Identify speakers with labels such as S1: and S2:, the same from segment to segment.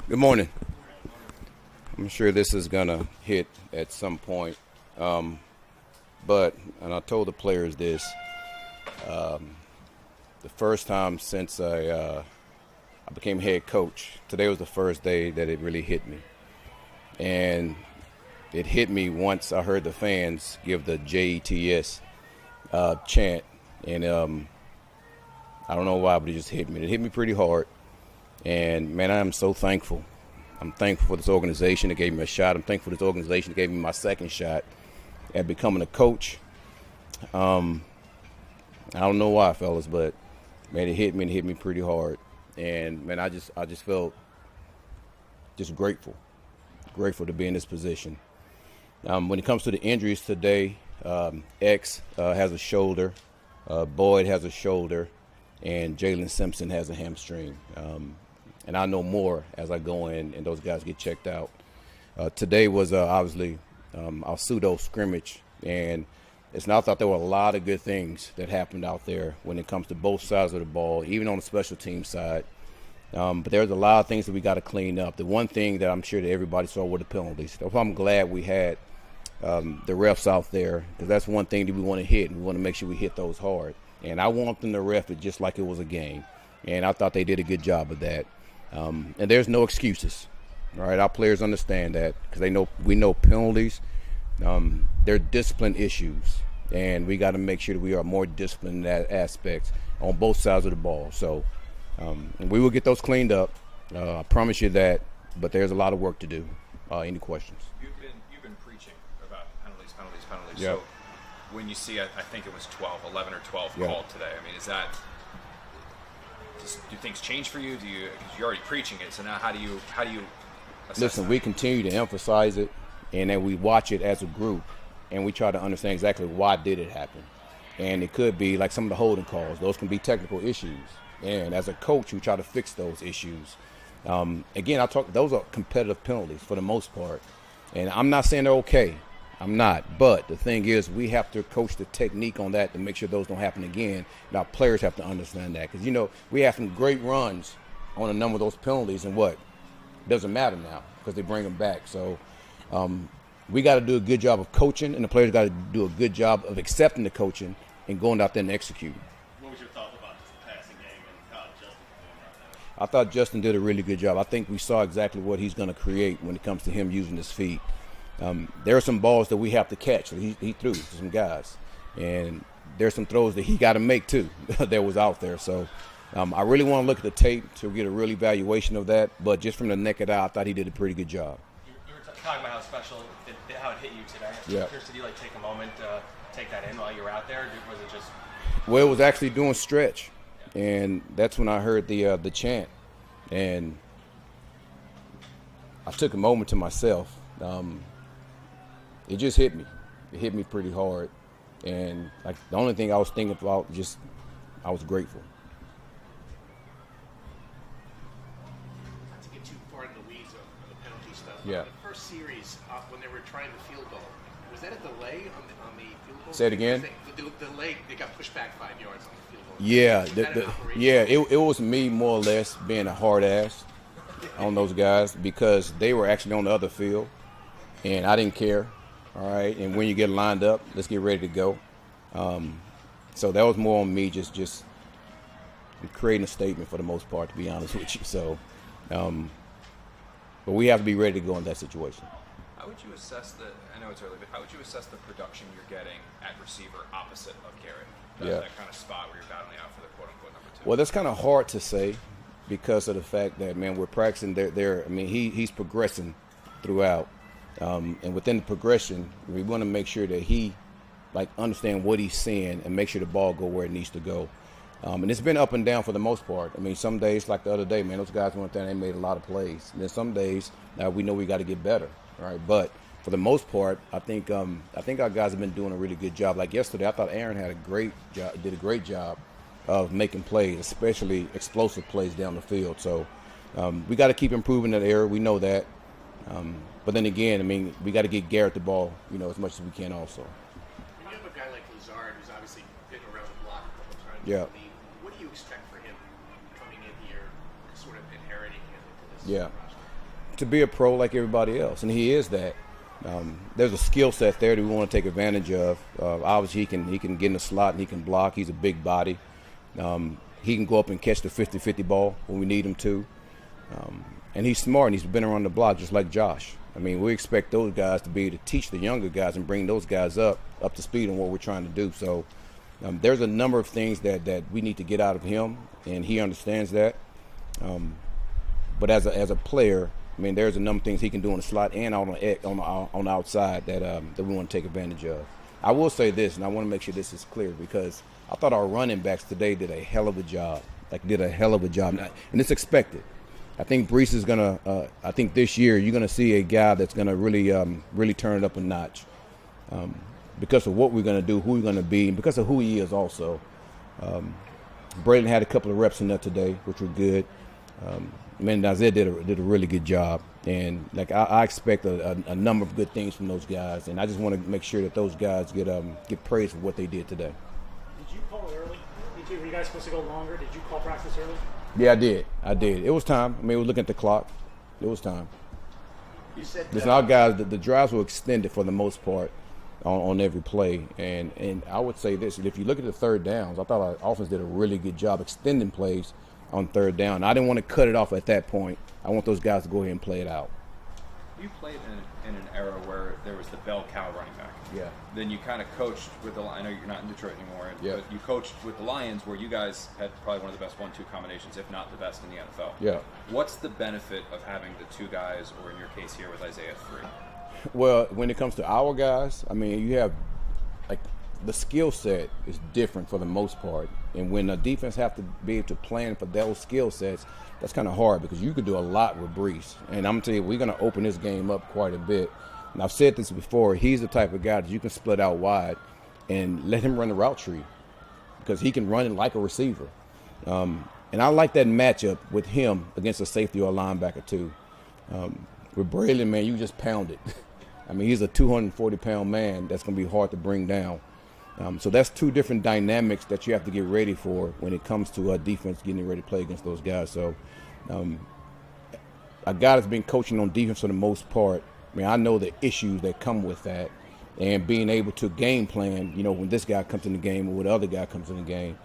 S1: Good morning. I'm sure this is going to hit at some point. And I told the players this, the first time since I became head coach, today was the first day that it really hit me. And it hit me once I heard the fans give the JETS chant. And I don't know why, but it just hit me. It hit me pretty hard. And, man, I am so thankful. I'm thankful for this organization that gave me a shot. I'm thankful for this organization that gave me my second shot at becoming a coach. I don't know why, fellas, but, man, it hit me and it hit me pretty hard. And, man, I just felt just grateful to be in this position. When it comes to the injuries today, X has a shoulder, Boyd has a shoulder, and Jalen Simpson has a hamstring. And I know more as I go in and those guys get checked out. Today was obviously our pseudo scrimmage, and I thought there were a lot of good things that happened out there when it comes to both sides of the ball, even on the special team side. But there's a lot of things that we got to clean up. The one thing that I'm sure that everybody saw were the penalties. So I'm glad we had the refs out there, because that's one thing that we want to hit, and we want to make sure we hit those hard. And I want them to ref it just like it was a game. And I thought they did a good job of that. And there's no excuses. All right, our players understand that, because we know penalties. They're discipline issues, and we got to make sure that we are more disciplined in that aspect on both sides of the ball. So we will get those cleaned up. I promise you that. But there's a lot of work to do. Any questions?
S2: You've been preaching about penalties.
S1: Yep.
S2: So when you see, I think it was 11 or 12
S1: Yep.
S2: called today. I mean, is that do things change for you? Because you're already preaching it. So now how do you assess
S1: Listen,
S2: that?
S1: we continue to emphasize it, and then we watch it as a group, and we try to understand exactly why did it happen. And it could be like some of the holding calls. Those can be technical issues. And as a coach, we try to fix those issues. Again, those are competitive penalties for the most part. And I'm not saying they're okay. I'm not. But the thing is, we have to coach the technique on that to make sure those don't happen again. And our players have to understand that. Because, we have some great runs on a number of those penalties, and what? Doesn't matter now because they bring them back. So we got to do a good job of coaching, and the players got to do a good job of accepting the coaching and going out there and executing.
S3: What was your thought about just the passing game and how Justin performed right
S1: I thought Justin did a really good job. I think we saw exactly what he's going to create when it comes to him using his feet. There are some balls that we have to catch that he threw to some guys. And there's some throws that he got to make, too, that was out there. So I really want to look at the tape to get a real evaluation of that. But just from the naked eye, I thought he did a pretty good job.
S3: You were talking about how special, how it hit you today.
S1: Yeah.
S3: Did you take a moment to take that in while you were out there? Or was it just...
S1: Well, it was actually doing stretch. And that's when I heard the chant. And I took a moment to myself. It just hit me. It hit me pretty hard. And the only thing I was thinking about, I was grateful.
S4: Not to get too far in the weeds of the penalty stuff.
S1: Yeah.
S4: The first series, when they were trying the field goal, was that a delay on the field goal?
S1: Say it again?
S4: The delay, they got pushed back 5 yards on the field goal.
S1: Yeah,
S4: Was that an operation?
S1: it was me more or less being a hard ass on those guys, because they were actually on the other field, and I didn't care. All right, and when you get lined up, let's get ready to go. So that was more on me, just creating a statement for the most part, to be honest with you. So, but we have to be ready to go in that situation.
S2: How would you assess I know it's early, but how would you assess the production you're getting at receiver opposite of Garrett? That kind of spot where you're battling out for the quote-unquote number 2.
S1: Well, that's kind of hard to say because of the fact that, man, we're practicing there. I mean, he's progressing throughout. And within the progression, we want to make sure that he understand what he's seeing and make sure the ball go where it needs to go. And it's been up and down for the most part. I mean, some days, like the other day, man, those guys went there and they made a lot of plays. And then some days, we know we got to get better, right? But for the most part, I think our guys have been doing a really good job. Like yesterday, I thought Aaron did a great job of making plays, especially explosive plays down the field. So we got to keep improving that area. We know that. But then again, I mean, we got to get Garrett the ball, as much as we can also.
S4: When you have a guy like Lazard, who's obviously been around the block a couple times,
S1: Yeah.
S4: what do you expect for him coming in here, sort of inheriting him into this
S1: Yeah.
S4: roster?
S1: to be a pro like everybody else, and he is that. There's a skill set there that we want to take advantage of. Obviously, he can get in the slot and he can block. He's a big body. He can go up and catch the 50-50 ball when we need him to. And he's smart, and he's been around the block just like Josh. I mean, we expect those guys to be able to teach the younger guys and bring those guys up to speed on what we're trying to do. So there's a number of things that we need to get out of him, and he understands that. But as a player, I mean, there's a number of things he can do on the slot and on the outside that we want to take advantage of. I will say this, and I want to make sure this is clear, because I thought our running backs today did a hell of a job. And it's expected. I think Brees is gonna. I think this year you're gonna see a guy that's gonna really turn it up a notch, because of what we're gonna do, who we're gonna be, and because of who he is also. Braylon had a couple of reps in there today, which were good. Isaiah did a really good job, and I expect a number of good things from those guys, and I just want to make sure that those guys get praised for what they did today.
S5: Did you call early? Were you guys supposed to go longer? Did you call practice early?
S1: Yeah, I did. It was time. I mean, we were looking at the clock. It was time.
S4: You said
S1: Listen, our guys, the drives were extended for the most part on every play, and I would say this: if you look at the third downs, I thought our offense did a really good job extending plays on third down. I didn't want to cut it off at that point. I want those guys to go ahead and play it out.
S2: You played in an era where there was the bell cow running back.
S1: Yeah.
S2: Then you kind of coached with the. I know you're not in Detroit anymore,
S1: Yeah.
S2: but you coached with the Lions, where you guys had probably one of the best 1-2 combinations, if not the best in the NFL.
S1: Yeah.
S2: What's the benefit of having the two guys, or in your case here with Isaiah, 3?
S1: Well, when it comes to our guys, I mean, you have the skill set is different for the most part, and when the defense have to be able to plan for those skill sets, that's kind of hard, because you could do a lot with Brees. And I'm gonna tell you, we're gonna open this game up quite a bit. And I've said this before, he's the type of guy that you can split out wide and let him run the route tree, because he can run it like a receiver. And I like that matchup with him against a safety or a linebacker too. With Braylon, man, you just pound it. I mean, he's a 240-pound man that's going to be hard to bring down. So that's two different dynamics that you have to get ready for when it comes to a defense getting ready to play against those guys. So a guy that's been coaching on defense for the most part, I mean, I know the issues that come with that, and being able to game plan, when this guy comes in the game or when the other guy comes in the game.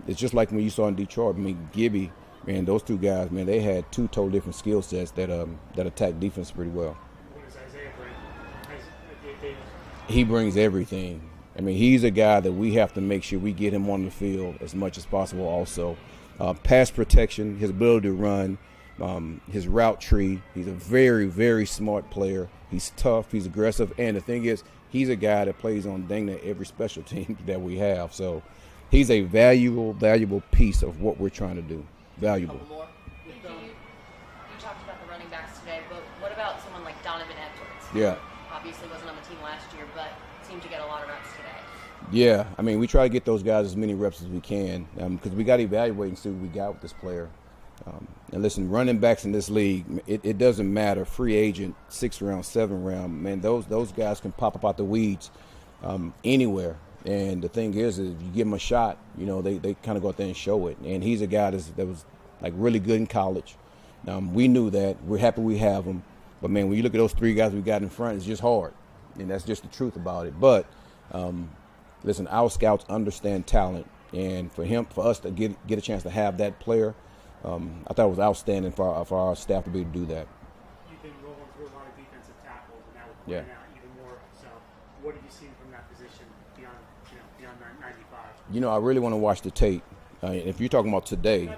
S1: It's just like when you saw in Detroit. I mean, Gibby, man, those two guys, man, they had two totally different skill sets that attack defense pretty well.
S5: What does Isaiah bring?
S1: He brings everything. I mean, he's a guy that we have to make sure we get him on the field as much as possible also. Pass protection, his ability to run, his route tree. He's a very, very smart player. He's tough. He's aggressive. And the thing is, he's a guy that plays on dang near every special team that we have. So he's a valuable piece of what we're trying to do. Valuable.
S6: You talked about the running backs today, but what about someone like Donovan Edwards?
S1: Yeah.
S6: Obviously wasn't on the team last year, but seemed to get a lot of reps today.
S1: Yeah, I mean, we try to get those guys as many reps as we can, because we got to evaluate and see what we got with this player. And listen, running backs in this league, it doesn't matter. Free agent, 6th round, 7th round, man, those guys can pop up out the weeds anywhere. And the thing is if you give them a shot, they kind of go out there and show it. And he's a guy that was really good in college. We knew that. We're happy we have him. But, man, when you look at those three guys we got in front, it's just hard. And that's just the truth about it. But, listen, our scouts understand talent. And for us to get a chance to have that player, I thought it was outstanding for our staff to be able to do that.
S5: You've been rolling through a lot of defensive tackles, and that would point out even more. So what have you seen from that position beyond 95?
S1: I really want to watch the tape. If you're talking about today,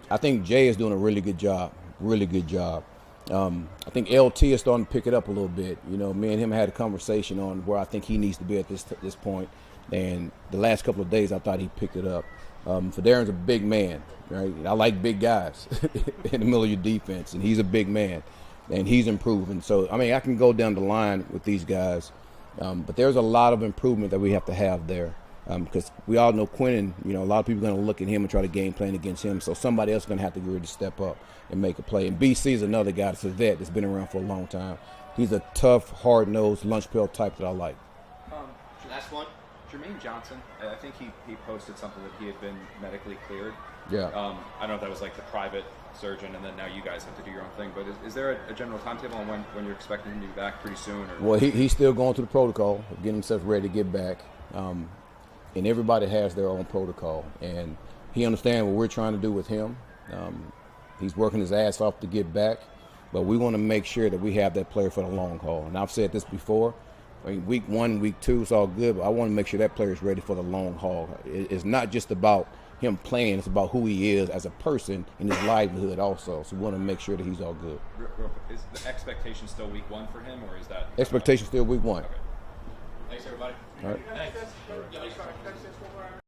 S1: I think Jay is doing a really good job. Really good job. I think LT is starting to pick it up a little bit. Me and him had a conversation on where I think he needs to be at this point. And the last couple of days, I thought he picked it up. Fadarin's a big man, right? I like big guys in the middle of your defense, and he's a big man, and he's improving. So, I mean, I can go down the line with these guys, but there's a lot of improvement that we have to have there. Because we all know Quinnen, a lot of people are going to look at him and try to game plan against him. So somebody else is going to have to really step up and make a play. And BC is another guy that's a vet that's been around for a long time. He's a tough, hard-nosed, lunch pail type that I like.
S4: Last one.
S2: Jermaine Johnson, I think he posted something that he had been medically cleared.
S1: Yeah.
S2: I don't know if that was like the private surgeon, and then now you guys have to do your own thing. But is there a general timetable on when you're expecting him to be back pretty soon? Or?
S1: Well, he's still going through the protocol of getting himself ready to get back. And everybody has their own protocol. And he understands what we're trying to do with him. He's working his ass off to get back. But we want to make sure that we have that player for the long haul. And I've said this before. I mean, week 1, week 2, it's all good. But I want to make sure that player is ready for the long haul. It's not just about him playing. It's about who he is as a person and his livelihood also. So we want to make sure that he's all good.
S2: Is the expectation still week 1 for him, or is that
S1: Expectation still week 1.
S2: Okay. Thanks, everybody.
S1: All right.
S5: Can I just ask one more?